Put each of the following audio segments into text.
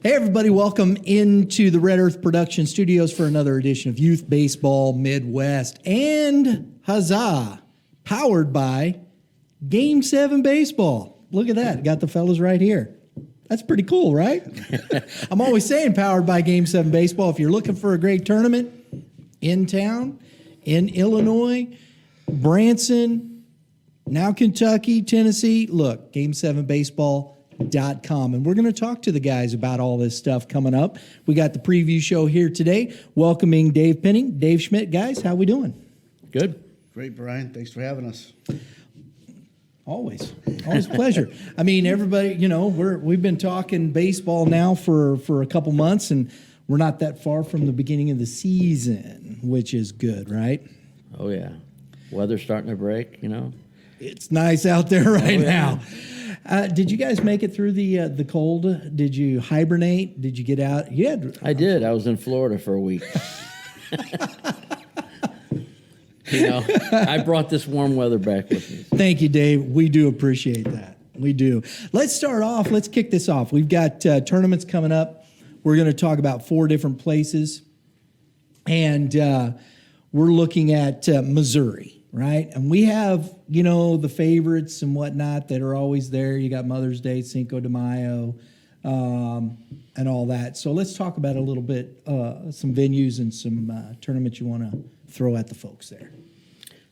Hey, everybody, welcome into the Red Earth Production Studios for another edition of Youth Baseball Midwest. And huzzah, powered by Game 7 Baseball. Look at that. Got the fellas right here. That's pretty cool, right? I'm always saying powered by Game 7 Baseball. If you're looking for a great tournament in town, in Illinois, Branson, now Kentucky, Tennessee, look, Game7Baseball.com. And we're going to talk to the guys about all this stuff coming up. We got the preview show here today, welcoming Dave Penning, Dave Schmidt. Guys, how we doing? Good. Great, Brian. Thanks for having us. Always a pleasure. I mean, everybody, you know, we've been talking baseball now for a couple months, and we're not that far from the beginning of the season, which is good, right? Oh, yeah. Weather's starting to break, you know. It's nice out there right now. Did you guys make it through the cold? Did you hibernate? Did you get out? Yeah, I did. I was in Florida for a week. You know, I brought this warm weather back with me. Thank you, Dave. We do appreciate that. We do. Let's start off. Let's kick this off. We've got tournaments coming up. We're going to talk about 4 different places. And we're looking at Missouri. Right? And we have, you know, the favorites and whatnot that are always there. You got Mother's Day, Cinco de Mayo, and all that. So let's talk about a little bit, some venues and some tournaments you want to throw at the folks there.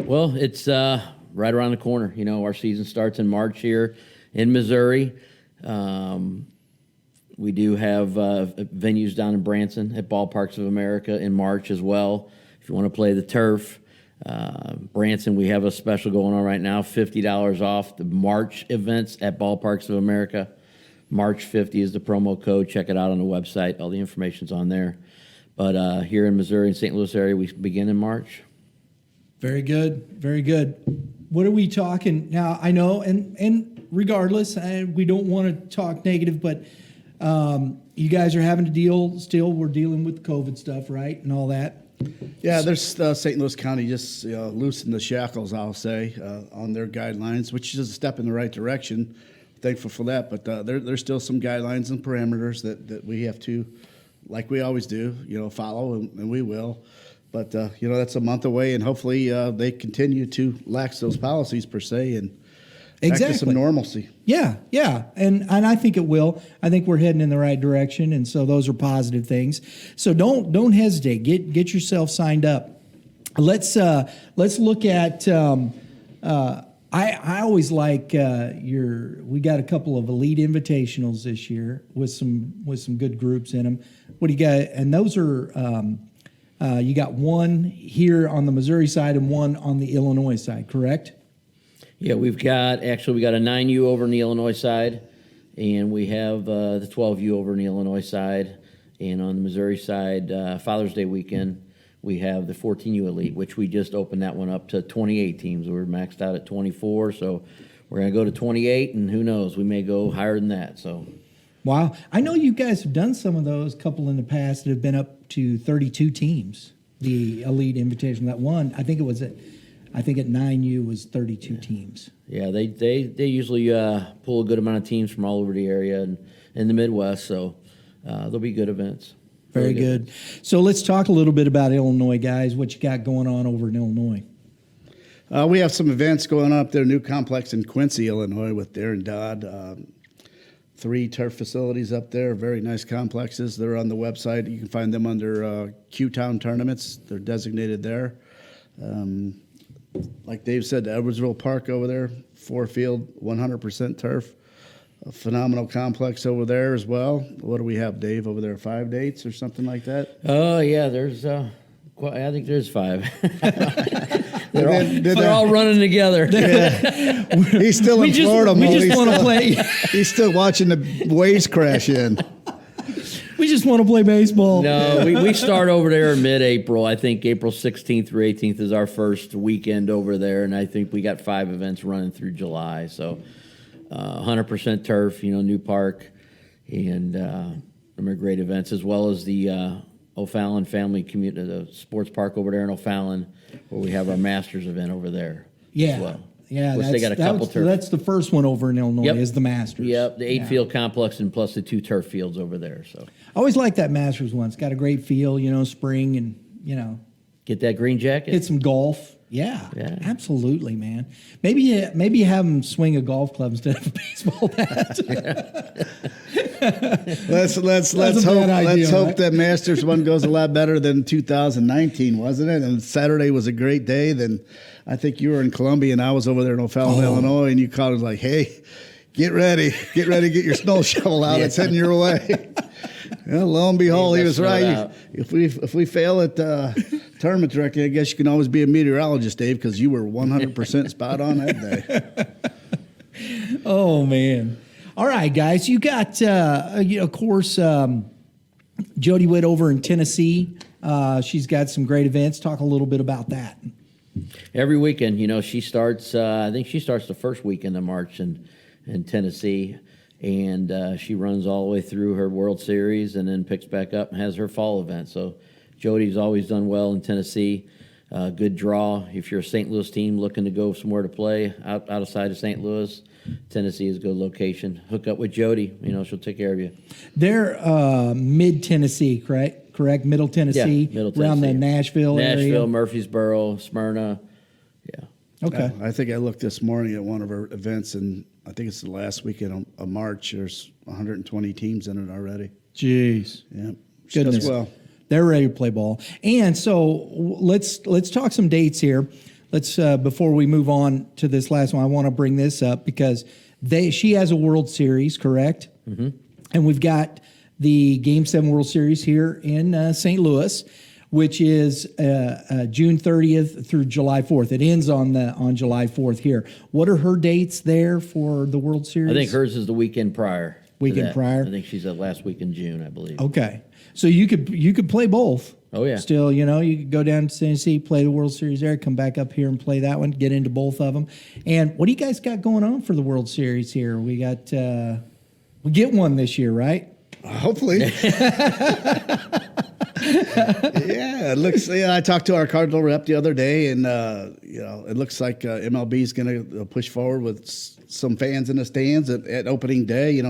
Well, it's right around the corner. You know, our season starts in March here in Missouri. We do have venues down in Branson at Ballparks of America in March as well. If you want to play the turf. Branson, we have a special going on right now, $50 off the March events at Ballparks of America. March 50 is the promo code. Check it out on the website. All the information's on there. But here in Missouri and St. Louis area, we begin in March. Very good. Very good. What are we talking now? I know, and regardless, we don't want to talk negative, but you guys are having to deal still. We're dealing with COVID stuff, right, and all that. Yeah, there's St. Louis County just loosened the shackles, I'll say, on their guidelines, which is a step in the right direction. Thankful for that, but there's still some guidelines and parameters that we have to, like we always do, you know, follow, and we will. But, you know, that's a month away, and hopefully they continue to lax those policies, per se, and back to some normalcy. Yeah, and I think it will. I think we're heading in the right direction, and so those are positive things. So don't hesitate. Get yourself signed up. Let's look at. I always like we got a couple of elite invitationals this year with some good groups in them. What do you got? And those are you got one here on the Missouri side and one on the Illinois side, correct? Yeah, we got a 9U over on the Illinois side, and we have the 12U over on the Illinois side. And on the Missouri side, Father's Day weekend, we have the 14U Elite, which we just opened that one up to 28 teams. We're maxed out at 24, so we're going to go to 28, and who knows, we may go higher than that. So, wow. I know you guys have done some of those, couple in the past that have been up to 32 teams, the Elite Invitation. That one, I think at 9U was 32 teams. Yeah, they usually pull a good amount of teams from all over the area and in the Midwest, so there'll be good events. Very good. So let's talk a little bit about Illinois, guys. What you got going on over in Illinois? We have some events going on up there, new complex in Quincy, Illinois, with Darren Dodd. 3 turf facilities up there, very nice complexes. They're on the website. You can find them under Q-Town tournaments. They're designated there. Like Dave said, Edwardsville Park over there, 4-field, 100% turf. A phenomenal complex over there as well. What do we have, Dave, over there? 5 dates or something like that? Oh, yeah, there's, I think there's 5. They're all running together. Yeah. He's still in Florida mode. We just want to play. He's still watching the waves crash in. We just want to play baseball. No, we start over there in mid-April. I think April 16th through 18th is our first weekend over there, and I think we got 5 events running through July. So 100% turf, you know, new park, and some great events, as well as the O'Fallon family community, the sports park over there in O'Fallon, where we have our Masters event over there. Yeah. As well. Yeah, Plus they got a couple turf. that's the first one over in Illinois Yep. is the Masters. Yep, the 8-field complex and plus the 2 turf fields over there. So I always like that Masters one. It's got a great feel, spring and, get that green jacket. hit some golf. Yeah, Yeah. absolutely, man. Maybe you have them swing a golf club instead of a baseball bat. Let's a hope bad idea, hope right? that Masters one goes a lot better than 2019, wasn't it? And Saturday was a great day. Then I think you were in Columbia and I was over there in O'Fallon, Illinois, and you called us like, "Hey, get ready, get your snow shovel out. It's heading your way." Well, lo and behold, he was must know right. that. If we fail at tournament directing, I guess you can always be a meteorologist, Dave, because you were 100% spot on that day. Oh man! All right, guys, you got of course Jody Witt over in Tennessee. She's got some great events. Talk a little bit about that. Every weekend, she starts. I think she starts the first weekend of March in Tennessee, and she runs all the way through her World Series, and then picks back up and has her fall event. So Jody's always done well in Tennessee. Good draw if you're a St. Louis team looking to go somewhere to play outside of St. Louis. Tennessee is a good location. Hook up with Jody. She'll take care of you. They're mid Tennessee, correct? Middle Tennessee, Middle around the Tennessee. Nashville area. Murfreesboro, Smyrna. Yeah. Okay. I think I looked this morning at one of our events, and I think it's the last weekend of March. There's 120 teams in it already. Jeez. Yeah, Goodness. does well. They're ready to play ball. And so let's talk some dates here. Let's before we move on to this last one, I want to bring this up because she has a World Series, correct? Mm-hmm. And we've got the Game 7 World Series here in St. Louis, which is June 30th through July 4th. It ends on July 4th here. What are her dates there for the World Series? I think hers is the weekend prior. to Weekend that. prior? I think she's the last week in June, I believe. Okay. So you could play both. Oh, yeah. Still, you could go down to Tennessee, play the World Series there, come back up here and play that one, get into both of them. And what do you guys got going on for the World Series here? We got we get one this year, right? Hopefully. Yeah, it looks. I talked to our Cardinal rep the other day, and it looks like MLB is going to push forward with some fans in the stands at opening day.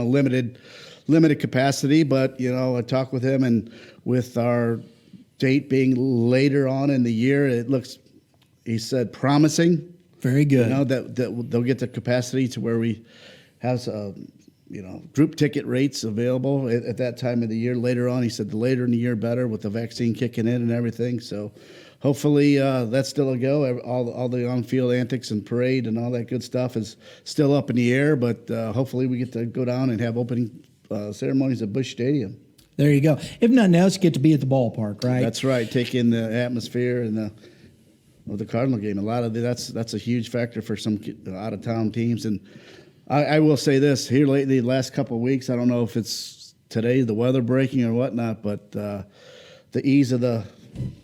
Limited capacity, but I talked with him, and with our date being later on in the year, it looks. He said promising. Very good. That they'll get the capacity to where we have group ticket rates available at that time of the year. Later on, he said the later in the year better with the vaccine kicking in and everything. So hopefully that's still a go. All the on-field antics and parade and all that good stuff is still up in the air, but hopefully we get to go down and have opening ceremonies at Busch Stadium. There you go. If nothing else, you get to be at the ballpark, right? That's right. Take in the atmosphere and the Cardinal game. A lot of that's a huge factor for some out-of-town teams. And I will say this here lately, the last couple of weeks, I don't know if it's today, the weather breaking or whatnot, but the ease of the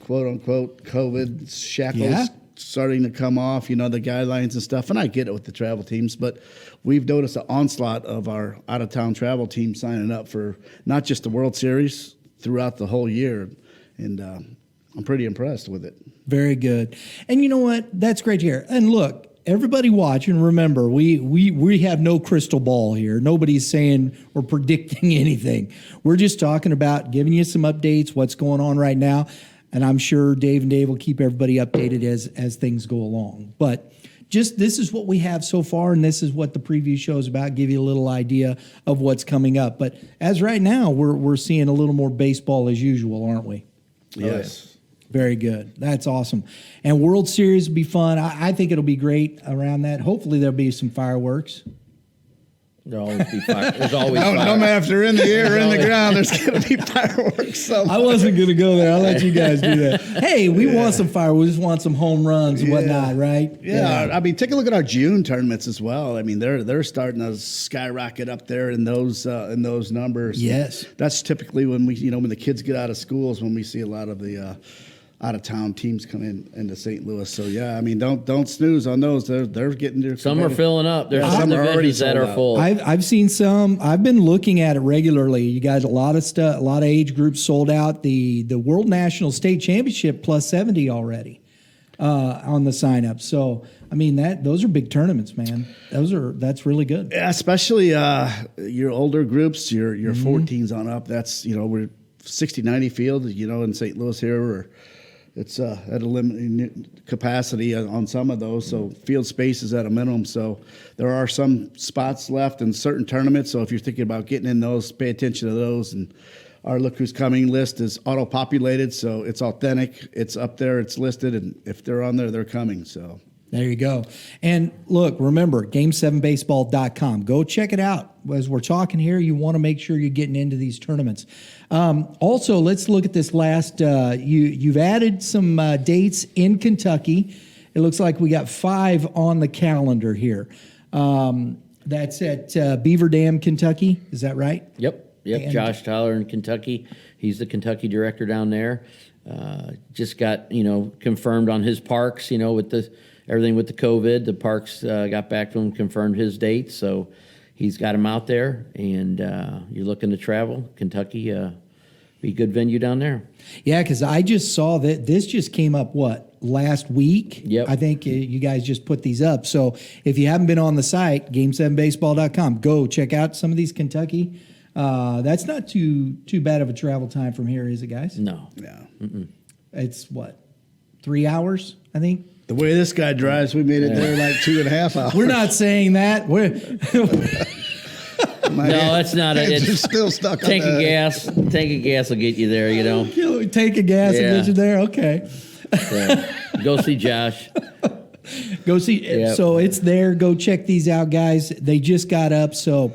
quote-unquote COVID shackles starting to come off, the guidelines and stuff. And I get it with the travel teams, but we've noticed an onslaught of our out-of-town travel teams signing up for not just the World Series, throughout the whole year. And I'm pretty impressed with it. Very good. And you know what? That's great to hear. And look, everybody watching, remember, we have no crystal ball here. Nobody's saying or predicting anything. We're just talking about giving you some updates, what's going on right now. And I'm sure Dave and Dave will keep everybody updated as things go along. But just this is what we have so far, and this is what the preview show is about, give you a little idea of what's coming up. But as right now, we're seeing a little more baseball as usual, aren't we? Yes. Very good. That's awesome. And World Series will be fun. I think it'll be great around that. Hopefully there'll be some fireworks. There'll always be fire. There's always No fire. matter if they're in the air or in the ground, there's going to be fireworks somewhere. I wasn't going to go there. I'll let you guys do that. Hey, we want some fire. We just want some home runs and whatnot, right? Yeah, I mean, take a look at our June tournaments as well. I mean, they're starting to skyrocket up there in those numbers. Yes. That's typically when when the kids get out of schools, when we see a lot of the out of town teams come into St. Louis. So yeah, I mean, don't snooze on those. They're getting their Some are filling up. There's some some are already divisions that sold are out. full. I've seen some. I've been looking at it regularly. You guys, a lot of stuff, a lot of age groups sold out. The World National State Championship plus 70 already on the sign up. So I mean, those are big tournaments, man. That's really good. Yeah, especially your older groups, your 14s on up. That's, we're 60-90 field, in St. Louis here, it's at a limited capacity on some of those, so field space is at a minimum. So there are some spots left in certain tournaments. So if you're thinking about getting in those, pay attention to those. And our Look Who's Coming list is auto-populated, so it's authentic. It's up there, it's listed, and if they're on there, they're coming. So there you go. And look, remember, game7baseball.com. Go check it out. As we're talking here, you want to make sure you're getting into these tournaments. Also, let's look at this last. You've added some dates in Kentucky. It looks like we got 5 on the calendar here. That's at Beaver Dam, Kentucky. Is that right? Yep. And Josh Tyler in Kentucky. He's the Kentucky director down there. Just got confirmed on his parks. With everything with the COVID, the parks got back to him, confirmed his date. So he's got him out there, and you're looking to travel. Kentucky, be a good venue down there. Yeah, because I just saw that this just came up, last week? Yep. I think you guys just put these up. So if you haven't been on the site, game7baseball.com, go check out some of these Kentucky. That's not too bad of a travel time from here, is it, guys? No. yeah. It's 3 hours, I think? The way this guy drives, we made it there like 2.5 hours. We're not saying that. My No, that's not it. hands are It's still stuck tank on of the gas. Tank of gas will get you there. Take a gas and Yeah. get you there. Okay. So, go see Josh. Go see. Yep. So it's there. Go check these out, guys. They just got up, so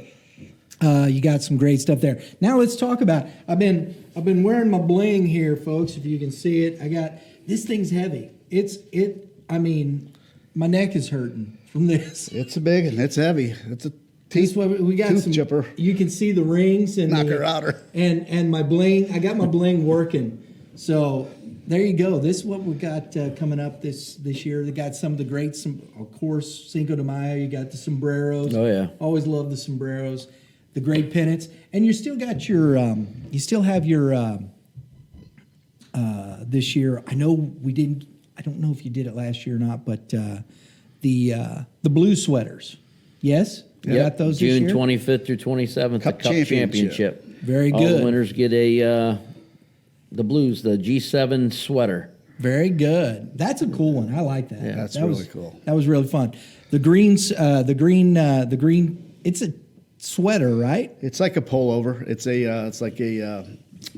you got some great stuff there. Now let's talk about. I've been wearing my bling here, folks. If you can see it, I got this thing's heavy. I mean, my neck is hurting from this. It's a big one. It's heavy. It's a This one, we got tooth some. chipper. You can see the rings and Knock her outer. and my bling. I got my bling working. So there you go. This is what we got coming up this year. They got some of the greats. Of course, Cinco de Mayo. You got the sombreros. Oh, yeah. Always love the sombreros. The great pennants, and you still got your. You still have your. This year, I know we didn't. I don't know if you did it last year or not, but the blue sweaters. Yes, you got those June this year? 25th through 27th, Cup the Cup Championship. Very All good. the winners get the blues, the G7 sweater. Very good. That's a cool one. I like that. Yeah, that's that really was, cool. That was really fun. The greens, the green. It's a sweater, right? It's like a pullover. It's like a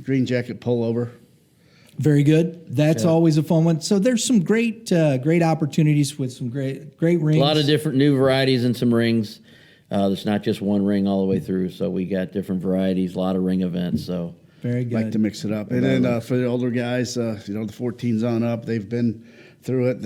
green jacket pullover. Very good. That's always a fun one. So there's some great opportunities with some great rings. A lot of different new varieties and some rings. There's not just one ring all the way through, so we got different varieties, a lot of ring events. So Very good. Like to mix it up. And then for the older guys, the 14s on up, they've been through it.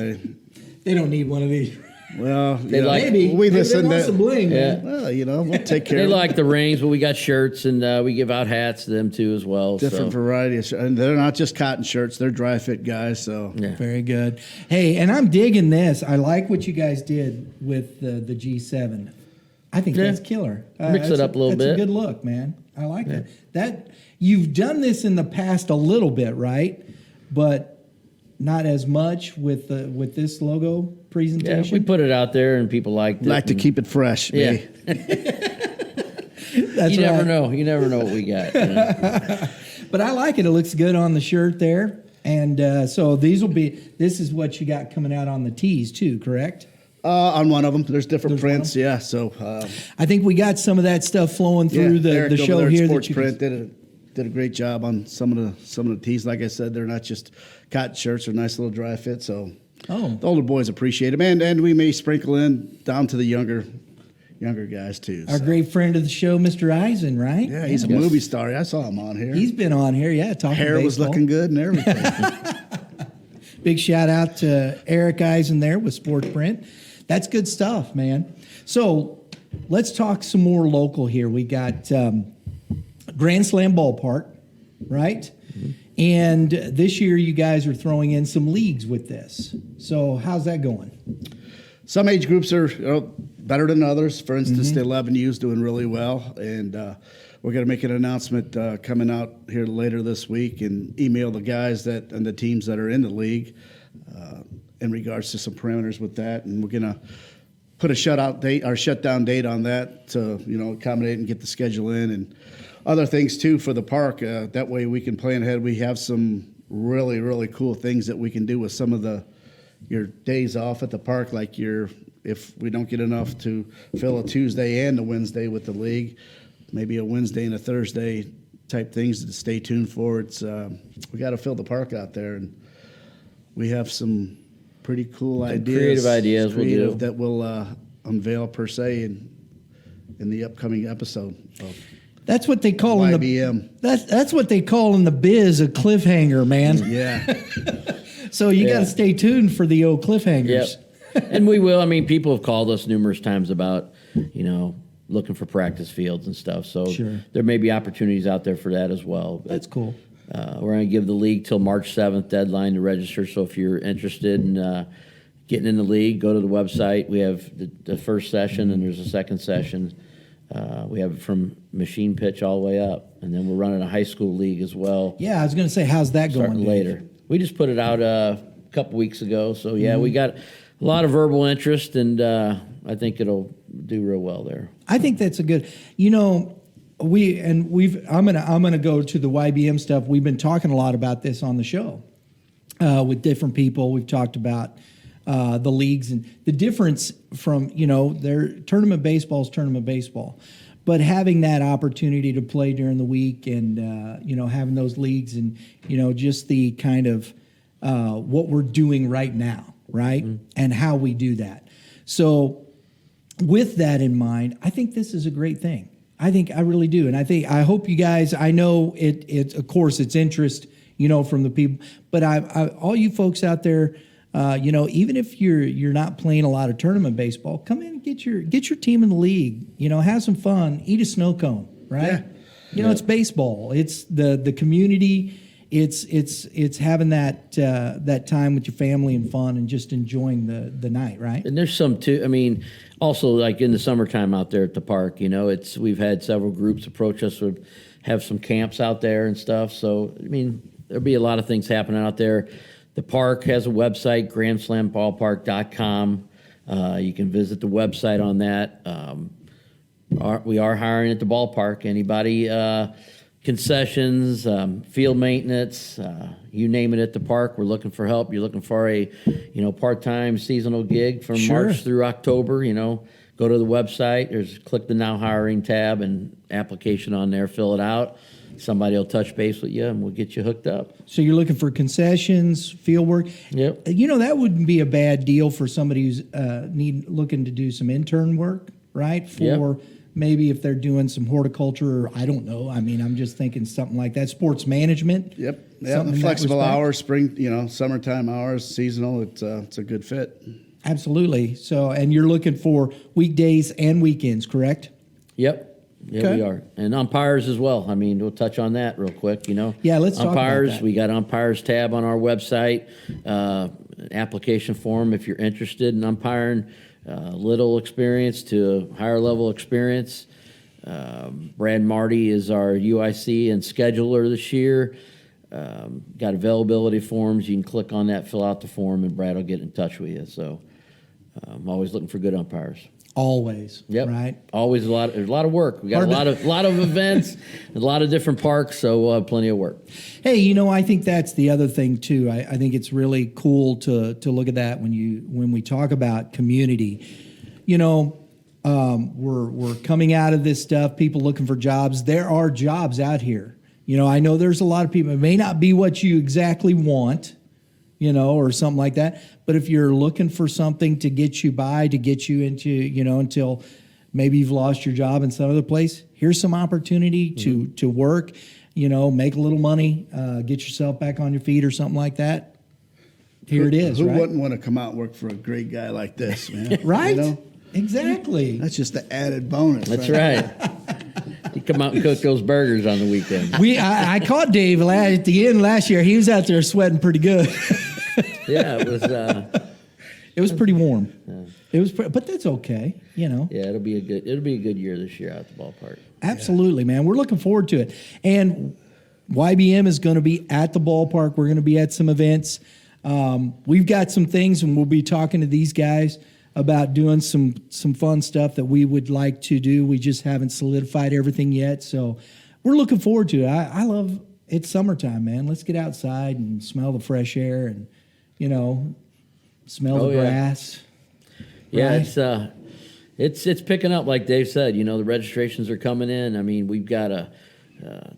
They don't need one of these. Well, Maybe. we Maybe listen they want to some bling, Yeah. man. Well, we'll take care they of it. like the rings, but we got shirts and we give out hats to them too as well. Different so. variety of shirts. And they're not just cotton shirts, they're dry fit guys. So Yeah. Very good. Hey, and I'm digging this. I like what you guys did with the G7. I think Yeah. that's killer. Mix it up a little That's bit. a good look, man. I like that. That you've done this in the past a little bit, right? But not as much with this logo Yeah, presentation. we put it out there and people liked it. like to and- keep it fresh. Yeah. Me. That's You never right. know. You never know what we got. But I like it. It looks good on the shirt there. And so this is what you got coming out on the tees too, correct? On one of them, there's different There's one prints. Yeah, so I think we got some of that stuff flowing through Eric the over show there at here. Sports That you Print did a great job on some of the tees. Like I said, they're not just cotton shirts; they're nice little dry fit. So the older boys appreciate them, and we may sprinkle in down to the younger guys too. Our so. great friend of the show, Mr. Eisen, right? Yeah, he's a movie star. I saw him on here. He's been on here, yeah, talking Hair was baseball. looking good and everything. Big shout out to Eric Eisen there with Sports Print. That's good stuff, man. So let's talk some more local here. We got Grand Slam Ballpark, right? Mm-hmm. And this year you guys are throwing in some leagues with this. So how's that going? Some age groups are better than others. For instance, the 11U is doing really well, and we're going to make an announcement coming out here later this week and email the guys and the teams that are in the league. in regards to some parameters with that, and we're gonna put a shutdown date on that to accommodate and get the schedule in and other things too for the park. That way we can plan ahead. We have some really, really cool things that we can do with some of your days off at the park, like if we don't get enough to fill a Tuesday and a Wednesday with the league, maybe a Wednesday and a Thursday type things to stay tuned for. We got to fill the park out there, and we have some pretty cool creative ideas that we'll unveil per se in the upcoming episode. That's what they call YBM. That's what they call in the biz a cliffhanger, man. Yeah. So you got to stay tuned for the old cliffhangers. Yep. And we will. I mean, people have called us numerous times about, looking for practice fields and stuff. So there may be opportunities out there for that as well. But, that's cool. We're going to give the league till March 7th deadline to register. So if you're interested in getting in the league, go to the website. We have the first session and there's a second session. We have it from machine pitch all the way up. And then we're running a high school league as well. Yeah, I was going to say, how's that going? Starting later. We just put it out a couple weeks ago. So, we got a lot of verbal interest, and I think it'll do real well there. I think that's a good, I'm gonna go to the YBM stuff. We've been talking a lot about this on the show with different people. We've talked about the leagues and the difference from, their tournament baseball is tournament baseball, but having that opportunity to play during the week and, having those leagues and, just the kind of what we're doing right now, right? Mm-hmm. And how we do that. So with that in mind, I think this is a great thing. I really do. And I hope you guys, I know it of course it's interest, from the people, but I all you folks out there, even if you're not playing a lot of tournament baseball, come in and get your team in the league, have some fun, eat a snow cone, right? Yeah. It's baseball. It's the community. It's having that time with your family and fun and just enjoying the night, right? And there's some too. I mean, also like in the summertime out there at the park, we've had several groups approach us would have some camps out there and stuff. So I mean, there'll be a lot of things happening out there. The park has a website, GrandSlamBallpark.com. You can visit the website on that. We are hiring at the ballpark. Anybody, concessions, field maintenance, you name it at the park, we're looking for help. You're looking for a, part-time seasonal gig from March through October, go to the website. Click the Now Hiring tab and application on there, fill it out. Somebody will touch base with you, and we'll get you hooked up. So you're looking for concessions, field work. Yep. That wouldn't be a bad deal for somebody who's looking to do some intern work, right? For maybe if they're doing some horticulture, or I don't know. I mean, I'm just thinking something like that. Sports management. Yep. Yeah. Flexible hours, spring, summertime hours, seasonal. It's a good fit. Absolutely. So, and you're looking for weekdays and weekends, correct? Yep. Yeah, we are. And umpires as well. I mean, we'll touch on that real quick, Yeah, let's talk about that. We got umpires tab on our website, application form if you're interested in umpiring, little experience to higher level experience. Brad Marty is our UIC and scheduler this year. Got availability forms. You can click on that, fill out the form, and Brad will get in touch with you. So I'm always looking for good umpires. Always. Yep. Right. Always there's a lot of work. We got a lot of events, a lot of different parks, so we'll have plenty of work. Hey, I think that's the other thing too. I think it's really cool to look at that when we talk about community. We're coming out of this stuff, people looking for jobs. There are jobs out here. I know there's a lot of people. It may not be what you exactly want, or something like that. But if you're looking for something to get you by, to get you into, until maybe you've lost your job in some other place, here's some opportunity to work, make a little money, get yourself back on your feet or something like that. Here it is. Who right? wouldn't want to come out and work for a great guy like this, man? Right? Exactly. That's just the added bonus. That's right. You come out and cook those burgers on the weekend. I caught Dave at the end last year. He was out there sweating pretty good. Yeah, it was. It was pretty warm. Yeah. It was, but that's okay. Yeah, it'll be a good year this year out at the ballpark. Absolutely, man. We're looking forward to it. And YBM is going to be at the ballpark. We're going to be at some events. We've got some things, and we'll be talking to these guys about doing some fun stuff that we would like to do. We just haven't solidified everything yet, so we're looking forward to it. I love it's summertime, man. Let's get outside and smell the fresh air, and smell the grass. Yeah, right? it's picking up, like Dave said. The registrations are coming in. I mean, we've got a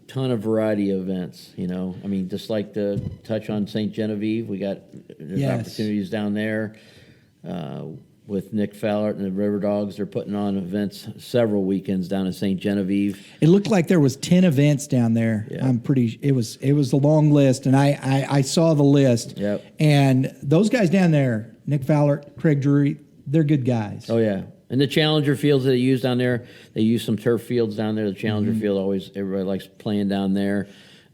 ton of variety of events. I mean, just like to touch on St. Genevieve, there's opportunities down there. With Nick Fowler and the River Dogs, they're putting on events several weekends down in St. Genevieve. It looked like there was 10 events down there. Yeah. It was a long list, and I saw the list. Yep. And those guys down there, Nick Fowler, Craig Drury, they're good guys. Oh yeah, and the Challenger fields that they use down there, they use some turf fields down there. The Challenger field everybody likes playing down there.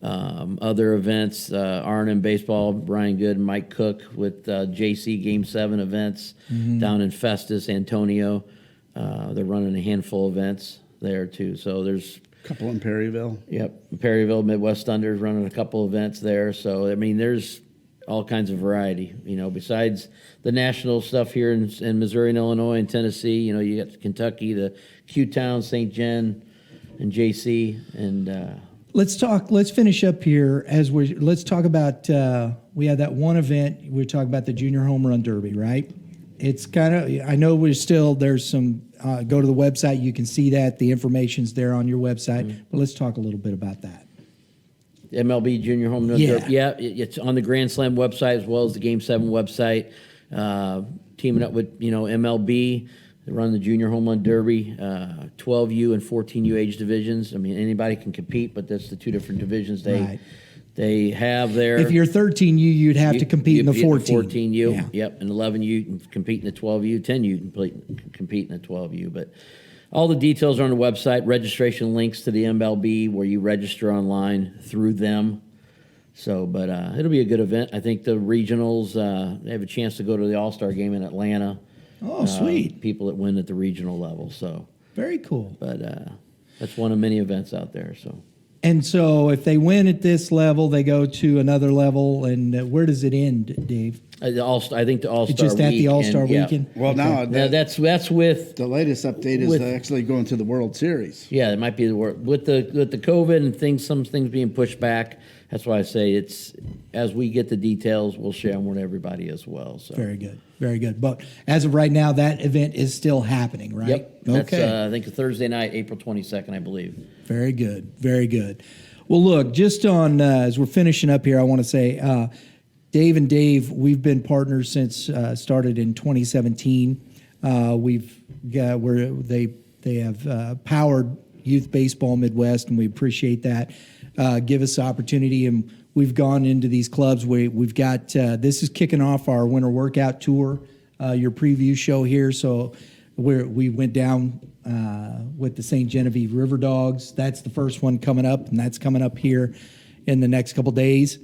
Other events, R&M Baseball, Brian Good and Mike Cook with JC Game 7 events down in Festus, Antonio. They're running a handful of events there, too. So there's A couple in Perryville. Yep, Perryville, Midwest Thunder is running a couple events there. So, I mean, there's all kinds of variety. Besides the national stuff here in Missouri and Illinois and Tennessee, you got Kentucky, the Q-Town, St. Gen, and JC, and... Let's finish up here let's talk about, we had that one event, we talked about the Junior Home Run Derby, right? It's kind of, I know there's some, go to the website, you can see that, the information's there on your website, but let's talk a little bit about that. MLB Junior Home Run Derby. Yeah, it's on the Grand Slam website as well as the Game 7 website. Teaming up with, MLB. They run the Junior Home Run Derby, 12U and 14U age divisions. I mean, anybody can compete, but that's the two different divisions they have there. If you're 13U, you'd have to compete in the 14. 14U, yeah. Yep, and 11U, you can compete in the 12U. 10U, you can compete in the 12U. But all the details are on the website. Registration links to the MLB where you register online through them. So, but it'll be a good event. I think the regionals, they have a chance to go to the All-Star game in Atlanta. Oh, sweet. People that win at the regional level. So very cool. But that's one of many events out there. And so if they win at this level, they go to another level. And where does it end, Dave? I think the All-Star It's just at the All-Star weekend? Well, now that's with the latest update is actually going to the World Series. Yeah, it might be with the COVID and some things being pushed back. That's why I say it's as we get the details, we'll share them with everybody as well. So very good, very good. But as of right now, that event is still happening, right? Yep. Okay. That's, I think Thursday night, April 22nd, I believe. Very good, very good. Well, look, just on as we're finishing up here, I want to say, Dave and Dave, we've been partners since started in 2017. We've got where they have powered youth baseball Midwest, and we appreciate that. Give us the opportunity, and we've gone into these clubs. We've got this is kicking off our winter workout tour, your preview show here. So we went down with the St. Genevieve River Dogs. That's the first one coming up, and that's coming up here in the next couple days.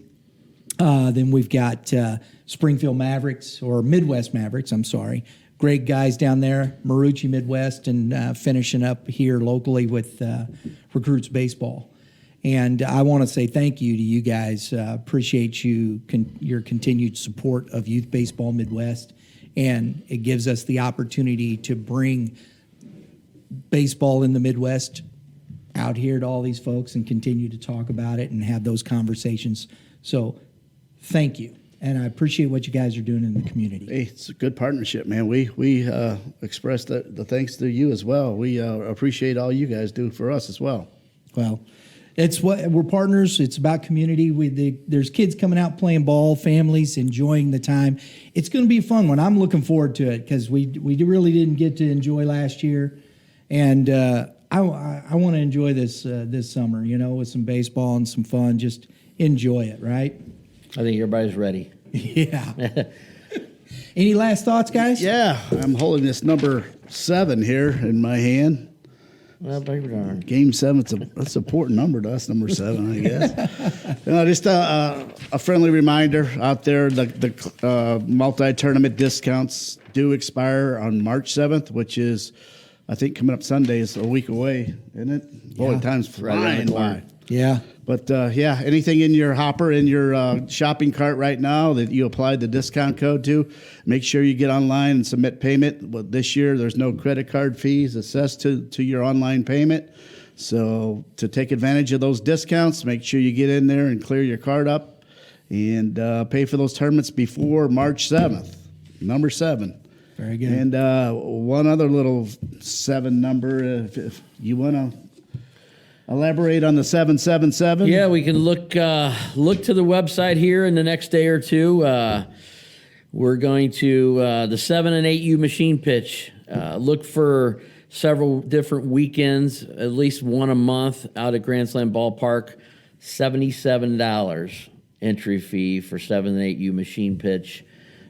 Then we've got Springfield Mavericks, or Midwest Mavericks, I'm sorry. Great guys down there, Marucci Midwest, and finishing up here locally with Recruits Baseball. And I want to say thank you to you guys. Appreciate your continued support of Youth Baseball Midwest. And it gives us the opportunity to bring baseball in the Midwest out here to all these folks and continue to talk about it and have those conversations. So thank you. And I appreciate what you guys are doing in the community. Hey, it's a good partnership, man. We express the thanks to you as well. We appreciate all you guys do for us as well. Well, it's what we're partners. It's about community. There's kids coming out playing ball, families enjoying the time. It's going to be a fun one. I'm looking forward to it because we really didn't get to enjoy last year, and I want to enjoy this summer. With some baseball and some fun. Just enjoy it, right? I think everybody's ready. Yeah. Any last thoughts, guys? Yeah, I'm holding this number 7 here in my hand. Well, baby darn. Game 7, that's an important number to us, number 7, I guess. Just a friendly reminder out there, the multi-tournament discounts do expire on March 7th, which is, I think, coming up Sunday is a week away, isn't it? Boy, Yeah. time's flying by. Yeah. But yeah, anything in your hopper, in your shopping cart right now that you applied the discount code to, make sure you get online and submit payment. Well, this year, there's no credit card fees assessed to your online payment. So to take advantage of those discounts, make sure you get in there and clear your card up and pay for those tournaments before March 7th, number 7. Very good. And one other little 7 number, if you want to elaborate on the 777. Yeah, we can look to the website here in the next day or two. We're going to the 7 and 8U machine pitch. Look for several different weekends, at least one a month out at Grand Slam Ballpark. $77 entry fee for 7 and 8U machine pitch.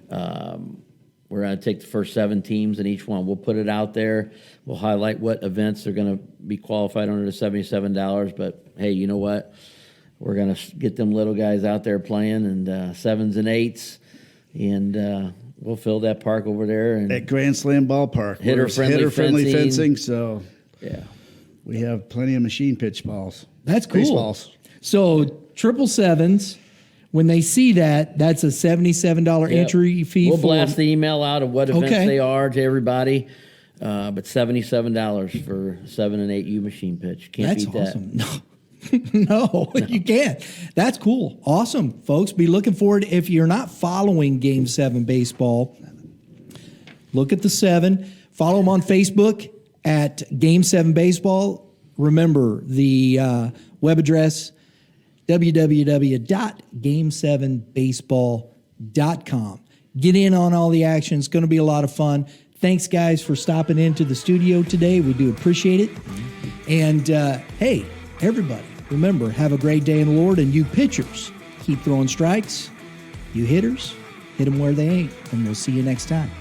We're going to take the first 7 teams in each one. We'll put it out there. We'll highlight what events are going to be qualified under the $77. But, hey, you know what? We're going to get them little guys out there playing, and 7s and 8s. And we'll fill that park over there. And at Grand Slam Ballpark. Hitter-friendly fencing. So yeah, we have plenty of machine pitch balls. That's cool. Baseballs. So 777s, when they see that, that's a $77 entry fee. We'll blast the email out of what events Okay. they are to everybody. But $77 for 7 and 8U machine pitch. Can't That's beat that. awesome. No, you can't. That's cool. Awesome, folks. Be looking forward. If you're not following Game 7 baseball, look at the 7. Follow them on Facebook at Game 7 Baseball. Remember the web address, www.game7baseball.com. Get in on all the action. It's going to be a lot of fun. Thanks, guys, for stopping into the studio today. We do appreciate it. And, hey, everybody, remember, have a great day in the Lord. And you pitchers, keep throwing strikes. You hitters, hit them where they ain't. And we'll see you next time.